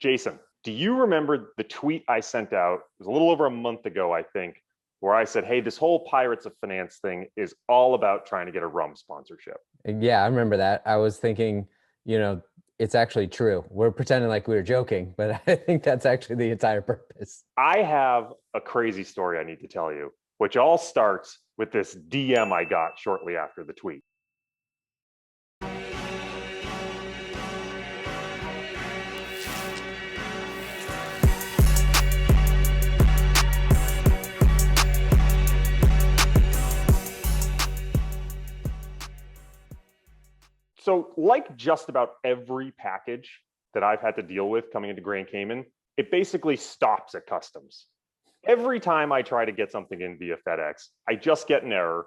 Jason, do you remember the tweet I sent out? It was a little over a month ago, I think, where I said, hey, this whole Pirates of Finance thing is all about trying to get a rum sponsorship. Yeah, I remember that. I was thinking, it's actually true. We're pretending like we were joking, but I think that's actually the entire purpose. I have a crazy story I need to tell you, which all starts with this DM I got shortly after the tweet. So like just about every package that I've had to deal with coming into Grand Cayman, it basically stops at customs. Every time I try to get something in via FedEx, I just get an error.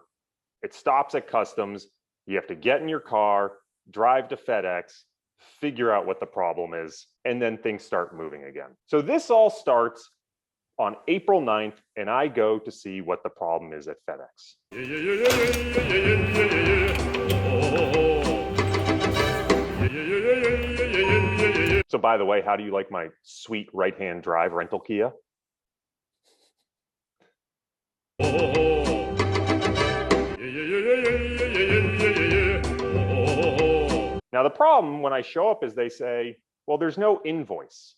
It stops at customs. You have to get in your car, drive to FedEx, figure out what the problem is, and then things start moving again. So this all starts on April 9th, and I go to see what the problem is at FedEx. So by the way, how do you like my sweet right-hand drive rental Kia? Now the problem when I show up is they say, well, there's no invoice.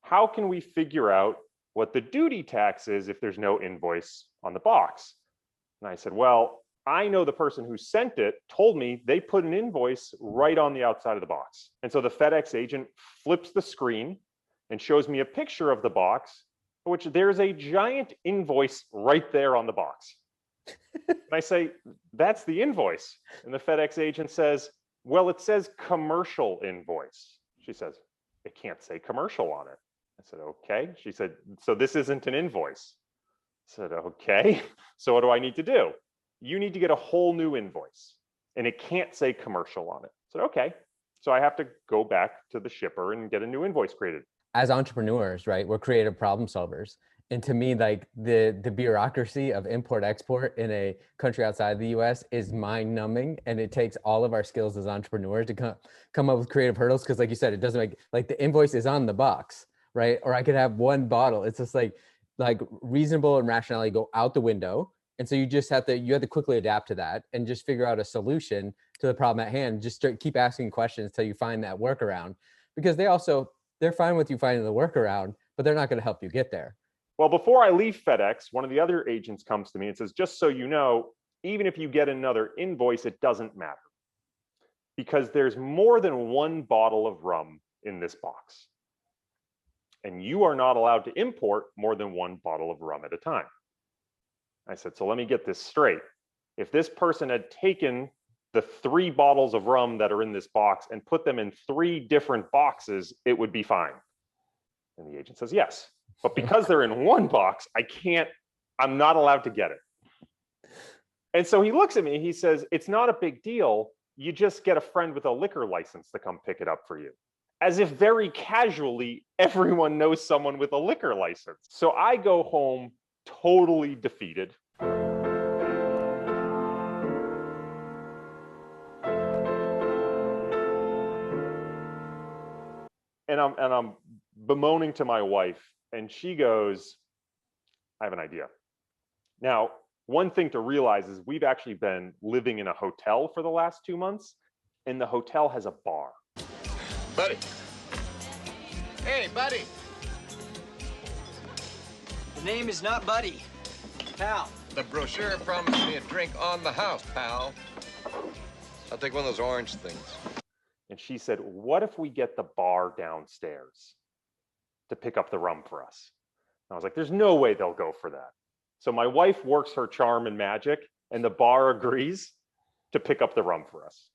How can we figure out what the duty tax is if there's no invoice on the box? And I said, well, I know the person who sent it told me they put an invoice right on the outside of the box. And so the FedEx agent flips the screen and shows me a picture of the box, which there's a giant invoice right there on the box. And I say, that's the invoice. And the FedEx agent says, well, it says commercial invoice. She says, it can't say commercial on it. I said, okay. She said, so this isn't an invoice. I said, okay. So what do I need to do? You need to get a whole new invoice and it can't say commercial on it. I said, okay. So I have to go back to the shipper and get a new invoice created. As entrepreneurs, right, we're creative problem solvers. And to me, like the bureaucracy of import export in a country outside the US is mind numbing. And it takes all of our skills as entrepreneurs to come up with creative hurdles. Cause like you said, it doesn't make, like the invoice is on the box, right? Or I could have one bottle. It's just like reasonable and rationality go out the window. And so you have to quickly adapt to that and just figure out a solution to the problem at hand. Just keep asking questions till you find that workaround, because they're fine with you finding the workaround, but they're not going to help you get there. Well, before I leave FedEx, one of the other agents comes to me and says, just so you know, even if you get another invoice, it doesn't matter because there's more than one bottle of rum in this box. And you are not allowed to import more than one bottle of rum at a time. I said, so let me get this straight. If this person had taken the 3 bottles of rum that are in this box and put them in 3 different boxes, it would be fine. And the agent says, yes, but because they're in one box, I'm not allowed to get it. And so he looks at me, he says, it's not a big deal. You just get a friend with a liquor license to come pick it up for you. As if very casually, everyone knows someone with a liquor license. So I go home totally defeated. And I'm bemoaning to my wife, and she goes, I have an idea. Now, one thing to realize is we've actually been living in a hotel for the last 2 months, and the hotel has a bar. Buddy. Hey, buddy. The name is not Buddy. Pal. The brochure promised me a drink on the house, pal. I'll take one of those orange things. And she said, what if we get the bar downstairs to pick up the rum for us? And I was like, there's no way they'll go for that. So my wife works her charm and magic, and the bar agrees to pick up the rum for us.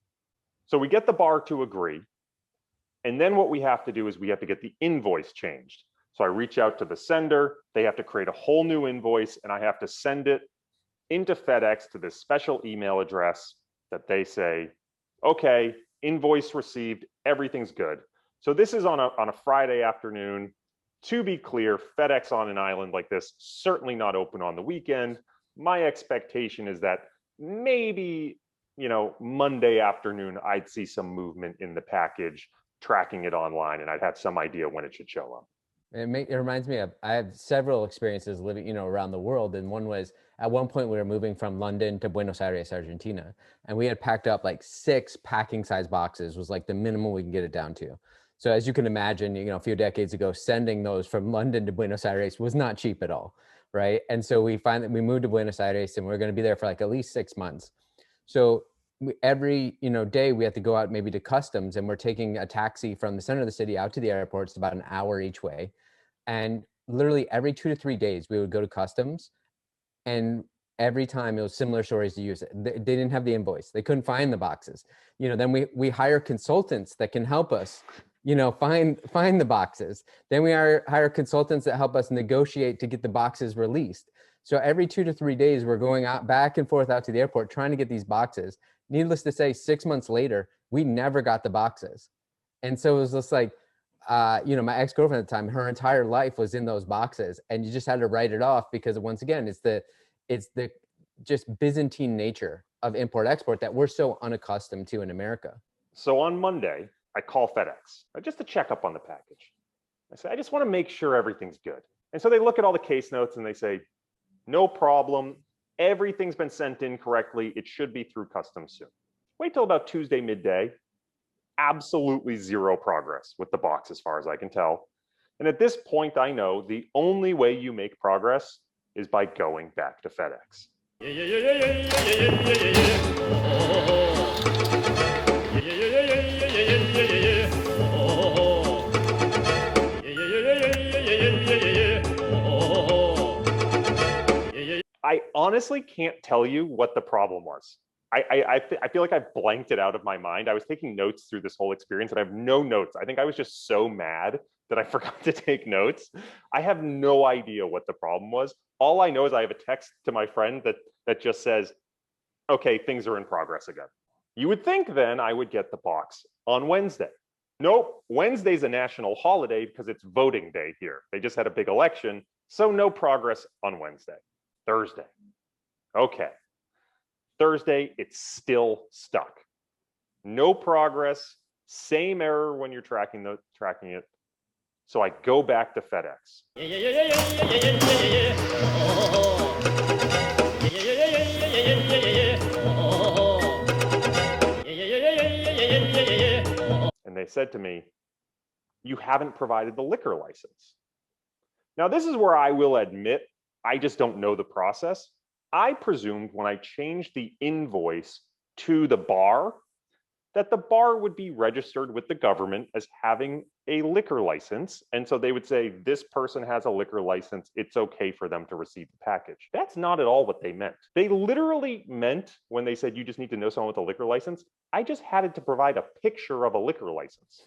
So we get the bar to agree. And then what we have to do is we have to get the invoice changed. So I reach out to the sender, they have to create a whole new invoice, and I have to send it into FedEx to this special email address that they say, okay, invoice received, everything's good. So this is on a Friday afternoon. To be clear, FedEx on an island like this, certainly not open on the weekend. My expectation is that maybe, Monday afternoon, I'd see some movement in the package. tracking it online, and I'd have some idea when it should show up. It reminds me of, I have several experiences living, around the world. And one was, at one point we were moving from London to Buenos Aires, Argentina. And we had packed up like 6 packing size boxes was like the minimum we can get it down to. So as you can imagine, a few decades ago, sending those from London to Buenos Aires was not cheap at all, right? And so we moved to Buenos Aires, and we we're going to be there for like at least 6 months. So every day we have to go out maybe to customs, and we're taking a taxi from the center of the city out to the airport. It's about an hour each way. And literally every 2 to 3 days we would go to customs, and every time it was similar stories to use it. They didn't have the invoice. They couldn't find the boxes. Then we hire consultants that can help us, find the boxes. Then we hire consultants that help us negotiate to get the boxes released. So every 2 to 3 days we're going out back and forth out to the airport trying to get these boxes. Needless to say, 6 months later, we never got the boxes. And so it was just like, my ex-girlfriend at the time, her entire life was in those boxes, and you just had to write it off because once again, it's the just Byzantine nature of import-export that we're so unaccustomed to in America. So on Monday, I call FedEx just to check up on the package. I say, I just want to make sure everything's good. And so they look at all the case notes and they say, no problem. Everything's been sent in correctly. It should be through customs soon. Wait till about Tuesday midday. Absolutely zero progress with the box as far as I can tell. And at this point, I know the only way you make progress is by going back to FedEx. I honestly can't tell you what the problem was. I feel like I've blanked it out of my mind. I was taking notes through this whole experience and I have no notes. I think I was just so mad that I forgot to take notes. I have no idea what the problem was. All I know is I have a text to my friend that just says, okay, things are in progress again. You would think then I would get the box on Wednesday. Nope, Wednesday's a national holiday because it's voting day here. They just had a big election, so no progress on Wednesday. Thursday, okay. Thursday, it's still stuck. No progress, same error when you're tracking it. So I go back to FedEx. And they said to me, you haven't provided the liquor license. Now, this is where I will admit, I just don't know the process. I presumed when I changed the invoice to the bar, that the bar would be registered with the government as having a liquor license. And so they would say, this person has a liquor license. It's okay for them to receive the package. That's not at all what they meant. They literally meant when they said, you just need to know someone with a liquor license, I just had to provide a picture of a liquor license.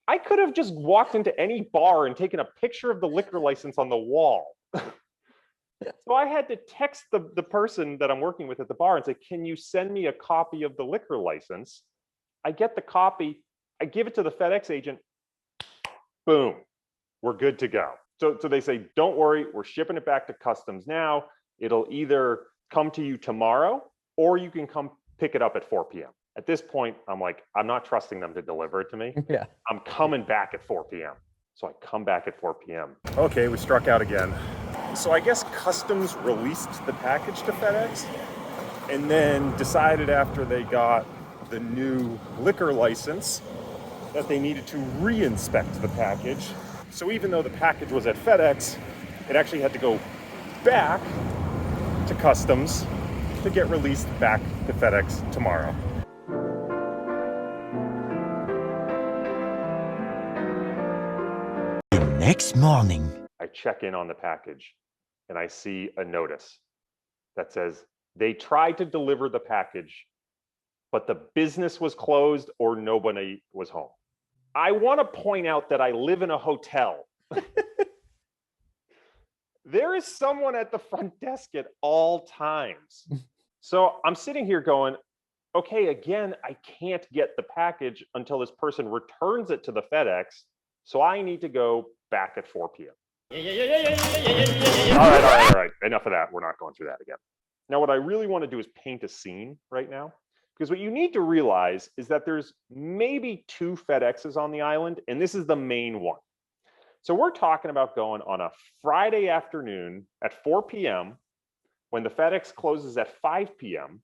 I could have just walked into any bar and taken a picture of the liquor license on the wall. So I had to text the person that I'm working with at the bar and say, can you send me a copy of the liquor license? I get the copy, I give it to the FedEx agent, boom, we're good to go. So they say, don't worry, we're shipping it back to customs now. It'll either come to you tomorrow or you can come pick it up at 4 p.m. At this point, I'm like, I'm not trusting them to deliver it to me. Yeah. I'm coming back at 4 p.m. So I come back at 4 p.m. Okay, we struck out again. So I guess customs released the package to FedEx and then decided after they got the new liquor license that they needed to re-inspect the package. So even though the package was at FedEx, it actually had to go back to customs to get released back to FedEx tomorrow. The next morning, I check in on the package and I see a notice that says they tried to deliver the package, but the business was closed or nobody was home. I want to point out that I live in a hotel. There is someone at the front desk at all times. So I'm sitting here going, okay, again, I can't get the package until this person returns it to the FedEx. So I need to go back at 4 p.m. All right. Enough of that. We're not going through that again. Now, what I really want to do is paint a scene right now. Because what you need to realize is that there's maybe 2 FedExes on the island, and this is the main one. So we're talking about going on a Friday afternoon at 4 p.m. when the FedEx closes at 5 p.m.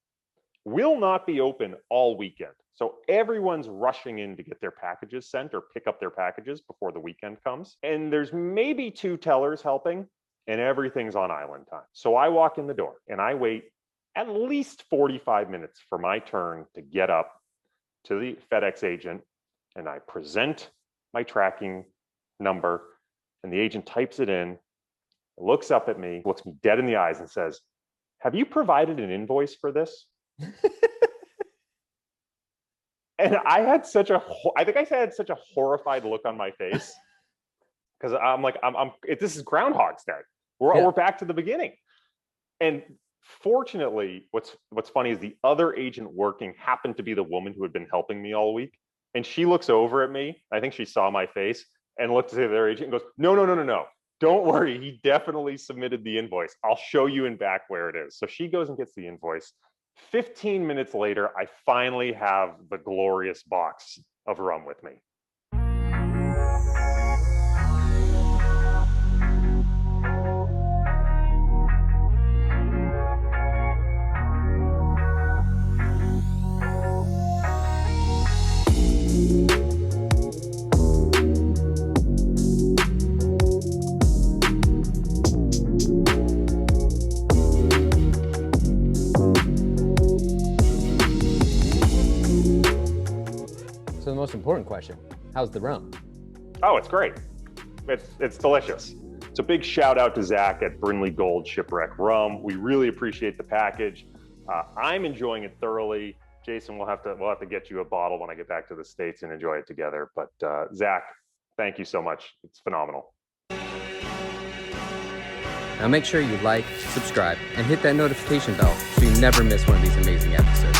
will not be open all weekend. So everyone's rushing in to get their packages sent or pick up their packages before the weekend comes. And there's maybe 2 tellers helping, and everything's on island time. So I walk in the door and I wait at least 45 minutes for my turn to get up to the FedEx agent, and I present my tracking number, and the agent types it in, looks up at me, looks me dead in the eyes and says, "Have you provided an invoice for this?" And I had such a, I think I had such a horrified look on my face, because I'm like, this is Groundhog's Day. We're back to the beginning. And fortunately, what's funny is the other agent working happened to be the woman who had been helping me all week. And she looks over at me. I think she saw my face and looked at the other agent and goes, no. Don't worry. He definitely submitted the invoice. I'll show you in back where it is. So she goes and gets the invoice. 15 minutes later, I finally have the glorious box of rum with me. So the most important question, how's the rum? Oh, it's great. It's delicious. So big shout out to Zach at Brinley Gold Shipwreck Rum. We really appreciate the package. I'm enjoying it thoroughly. Jason, we'll have to get you a bottle when I get back to the States and enjoy it together. But Zach, thank you so much. It's phenomenal. Now make sure you like, subscribe, and hit that notification bell so you never miss one of these amazing episodes.